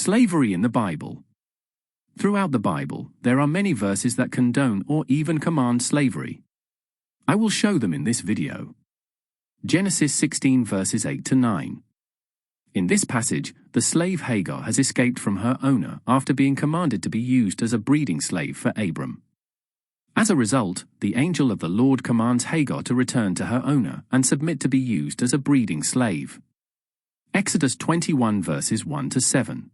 Slavery in the Bible. Throughout the Bible, there are many verses that condone or even command slavery. I will show them in this video. Genesis 16 verses 8 to 9. In this passage, the slave Hagar has escaped from her owner after being commanded to be used as a breeding slave for Abram. As a result, the angel of the Lord commands Hagar to return to her owner and submit to be used as a breeding slave. Exodus 21 verses 1 to 7.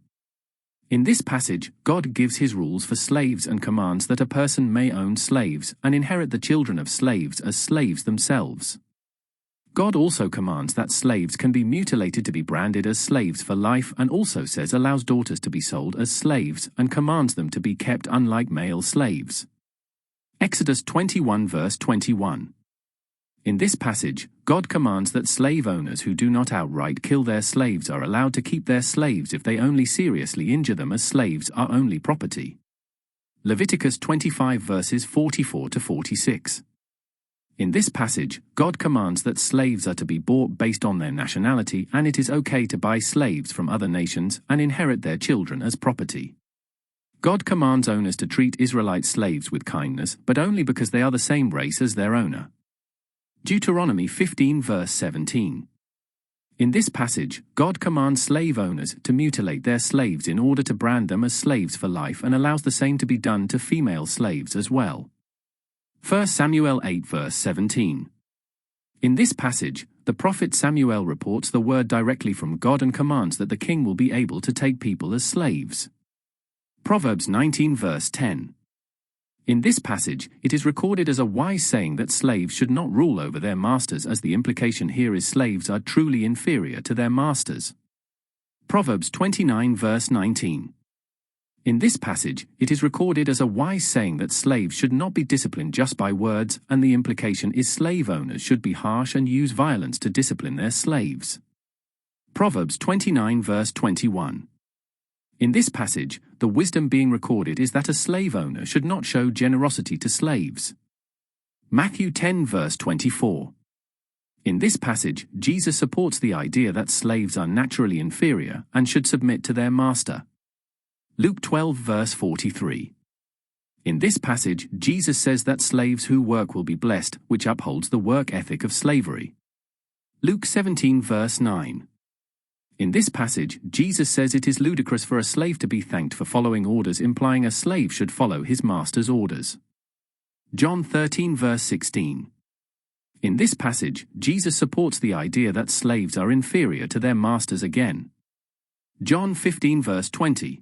In this passage, God gives his rules for slaves and commands that a person may own slaves and inherit the children of slaves as slaves themselves. God also commands that slaves can be mutilated to be branded as slaves for life, and also says allows daughters to be sold as slaves and commands them to be kept unlike male slaves. Exodus 21 verse 21. In this passage, God commands that slave owners who do not outright kill their slaves are allowed to keep their slaves if they only seriously injure them, as slaves are only property. Leviticus 25 verses 44 to 46. In this passage, God commands that slaves are to be bought based on their nationality, and it is okay to buy slaves from other nations and inherit their children as property. God commands owners to treat Israelite slaves with kindness, but only because they are the same race as their owner. Deuteronomy 15 verse 17. In this passage, God commands slave owners to mutilate their slaves in order to brand them as slaves for life, and allows the same to be done to female slaves as well. 1 Samuel 8 verse 17. In this passage, the prophet Samuel reports the word directly from God and commands that the king will be able to take people as slaves. Proverbs 19 verse 10. In this passage, it is recorded as a wise saying that slaves should not rule over their masters, as the implication here is slaves are truly inferior to their masters. Proverbs 29 verse 19. In this passage, it is recorded as a wise saying that slaves should not be disciplined just by words, and the implication is slave owners should be harsh and use violence to discipline their slaves. Proverbs 29 verse 21. In this passage, the wisdom being recorded is that a slave owner should not show generosity to slaves. Matthew 10 verse 24. In this passage, Jesus supports the idea that slaves are naturally inferior and should submit to their master. Luke 12 verse 43. In this passage, Jesus says that slaves who work will be blessed, which upholds the work ethic of slavery. Luke 17 verse 9. In this passage, Jesus says it is ludicrous for a slave to be thanked for following orders, implying a slave should follow his master's orders. John 13 verse 16. In this passage, Jesus supports the idea that slaves are inferior to their masters again. John 15 verse 20.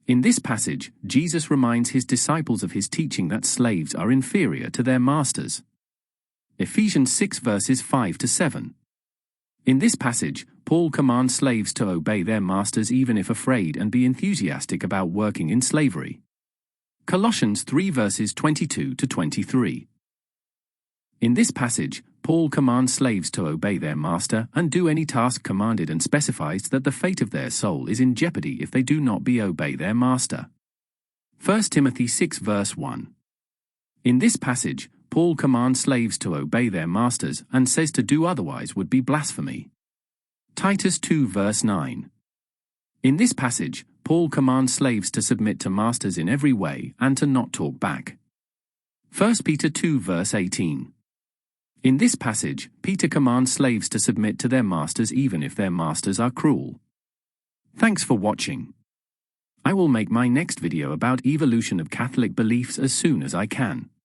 In this passage, Jesus reminds his disciples of his teaching that slaves are inferior to their masters. Ephesians 6 verses 5 to 7. In this passage, Paul commands slaves to obey their masters even if afraid and be enthusiastic about working in slavery. Colossians 3 verses 22 to 23. In this passage, Paul commands slaves to obey their master and do any task commanded, and specifies that the fate of their soul is in jeopardy if they do not obey their master. 1 Timothy 6 verse 1. In this passage, Paul commands slaves to obey their masters and says to do otherwise would be blasphemy. Titus 2 verse 9. In this passage, Paul commands slaves to submit to masters in every way and to not talk back. 1 Peter 2 verse 18. In this passage, Peter commands slaves to submit to their masters even if their masters are cruel. Thanks for watching. I will make my next video about evolution of Catholic beliefs as soon as I can.